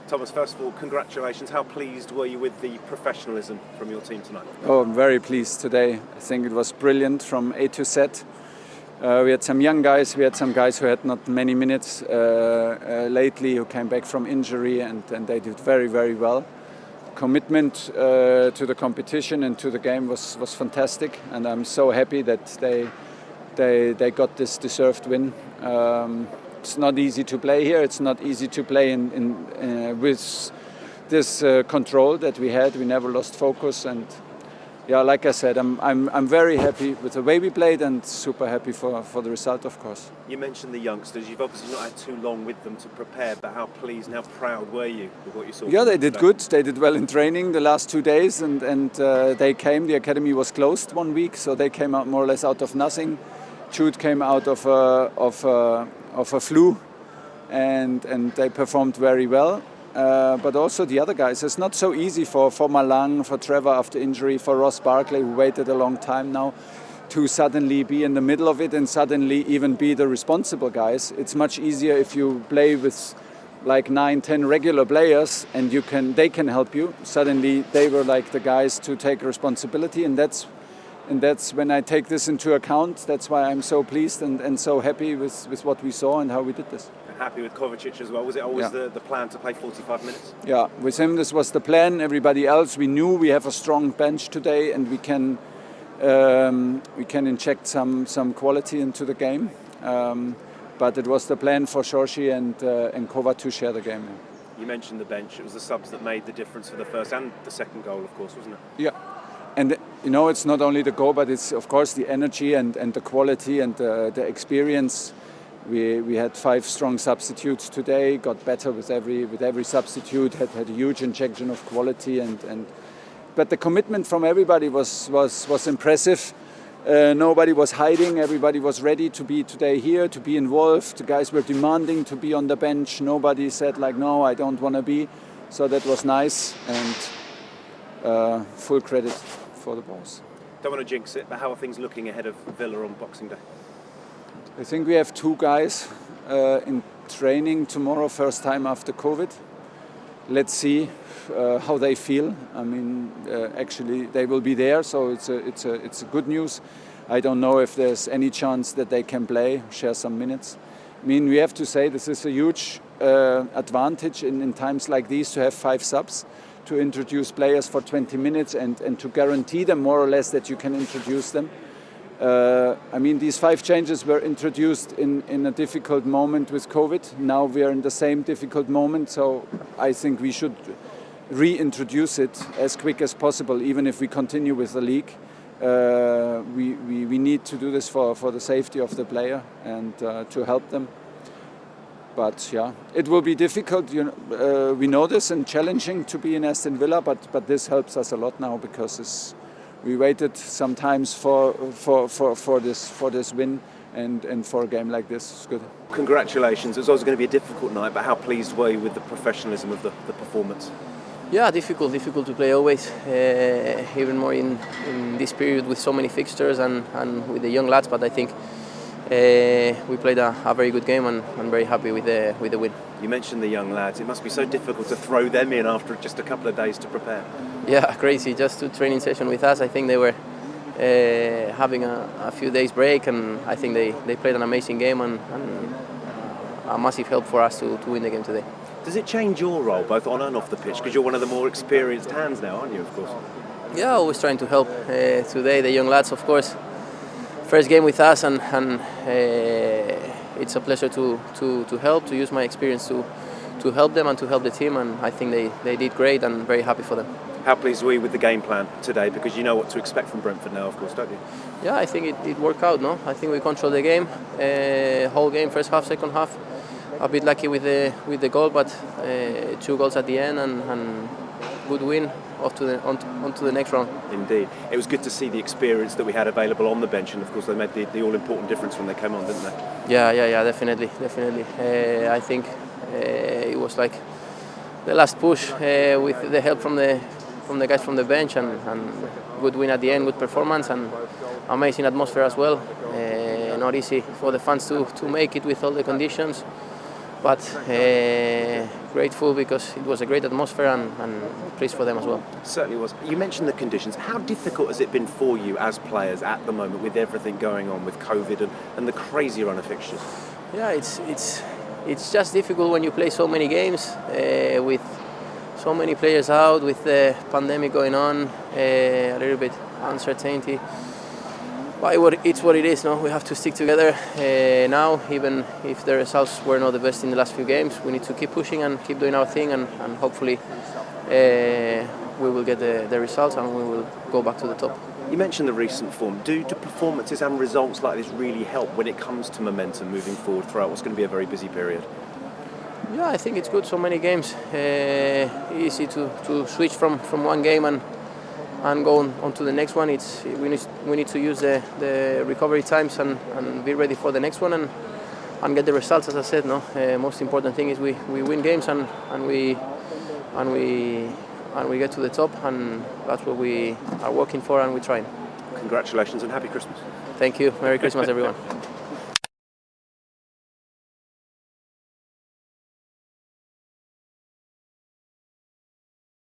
Thomas, first of all, congratulations. How pleased were you with the professionalism from your team tonight? Oh, I'm very pleased today. I think it was brilliant from A to Z. We had some young guys, we had some guys who had not many minutes lately, who came back from injury, and they did very, very well. Commitment to the competition and to the game was fantastic, and I'm so happy that they got this deserved win. It's not easy to play here. It's not easy to play with this control that we had. We never lost focus, and yeah, like I said, I'm very happy with the way we played and super happy for the result, of course. You mentioned the youngsters. You've obviously not had too long with them to prepare, but how pleased and how proud were you with what you saw? Yeah, they did good. They did well in training the last 2 days, and they came. The academy was closed 1 week, so they came out more or less out of nothing. Jude came out of a flu, and they performed very well. But also the other guys. It's not so easy for Malang, for Trevor after injury, for Ross Barkley, who waited a long time now, to suddenly be in the middle of it and suddenly even be the responsible guys. It's much easier if you play with like 9-10 regular players and they can help you. Suddenly they were like the guys to take responsibility, and that's when I take this into account. That's why I'm so pleased and so happy with what we saw and how we did this. Happy with Kovacic as well. Was it always the plan to play 45 minutes? Yeah, with him this was the plan. Everybody else, we knew we have a strong bench today, and we can inject some quality into the game. But it was the plan for Shorshi and Kova to share the game. Yeah. You mentioned the bench. It was the subs that made the difference for the first and the second goal, of course, wasn't it? Yeah. And you know, it's not only the goal, but it's of course the energy and the quality and the experience. We had 5 strong substitutes today. Got better with every substitute. Had a huge injection of quality but the commitment from everybody was impressive. Nobody was hiding. Everybody was ready to be today here, to be involved. The guys were demanding to be on the bench. Nobody said like, no, I don't want to be. So that was nice, and full credit for the boss. Don't want to jinx it, but how are things looking ahead of Villa on Boxing Day? I think we have 2 guys in training tomorrow, first time after COVID. Let's see how they feel. I mean, actually they will be there, so it's a good news. I don't know if there's any chance that they can play, share some minutes. I mean, we have to say this is a huge advantage in times like these to have 5 subs, to introduce players for 20 minutes and to guarantee them more or less that you can introduce them. I mean, these 5 changes were introduced in a difficult moment with COVID. Now we are in the same difficult moment, so I think we should reintroduce it as quick as possible, even if we continue with the league. We need to do this for the safety of the player and to help them. But yeah, it will be difficult. You know, we know this, and challenging to be in Aston Villa, but this helps us a lot now because we waited sometimes for this win, and for a game like this, it's good. Congratulations. It's always going to be a difficult night, but how pleased were you with the professionalism of the performance? Yeah, difficult to play always, even more in this period with so many fixtures and with the young lads. But I think we played a very good game, and I'm very happy with the win. You mentioned the young lads. It must be so difficult to throw them in after just a couple of days to prepare. Yeah, crazy. Just 2 training sessions with us. I think they were having a few days break, and I think they played an amazing game and a massive help for us to win the game today. Does it change your role, both on and off the pitch? Because you're one of the more experienced hands now, aren't you, of course? Yeah, always trying to help. Today, the young lads, of course, first game with us, and it's a pleasure to help, to use my experience to help them and to help the team, and I think they did great, and very happy for them. How pleased were you with the game plan today? Because you know what to expect from Brentford now, of course, don't you? Yeah, I think it worked out, no? I think we controlled the game, whole game, first half, second half. A bit lucky with the goal, but 2 goals at the end, and good win onto the next round. Indeed. It was good to see the experience that we had available on the bench, and of course they made the all-important difference when they came on, didn't they? Yeah, definitely. I think it was like the last push with the help from the guys from the bench, and good win at the end, good performance, and amazing atmosphere as well. Not easy for the fans to make it with all the conditions. but grateful because it was a great atmosphere and pleased for them as well. Certainly was. You mentioned the conditions. How difficult has it been for you as players at the moment with everything going on with COVID and the crazy run of fixtures? Yeah, it's just difficult when you play so many games with so many players out, with the pandemic going on, a little bit uncertainty. But it's what it is. No, we have to stick together now. Even if the results were not the best in the last few games, we need to keep pushing and keep doing our thing, and hopefully we will get the results and we will go back to the top. You mentioned the recent form. Do performances and results like this really help when it comes to momentum moving forward throughout what's going to be a very busy period? Yeah, I think it's good. So many games, easy to switch from one game and go on to the next one. We need to use the recovery times and be ready for the next one and get the results. As I said, no. Most important thing is we win games and we get to the top, and that's what we are working for, and we're trying. Congratulations and happy Christmas. Thank you. Merry Christmas, everyone.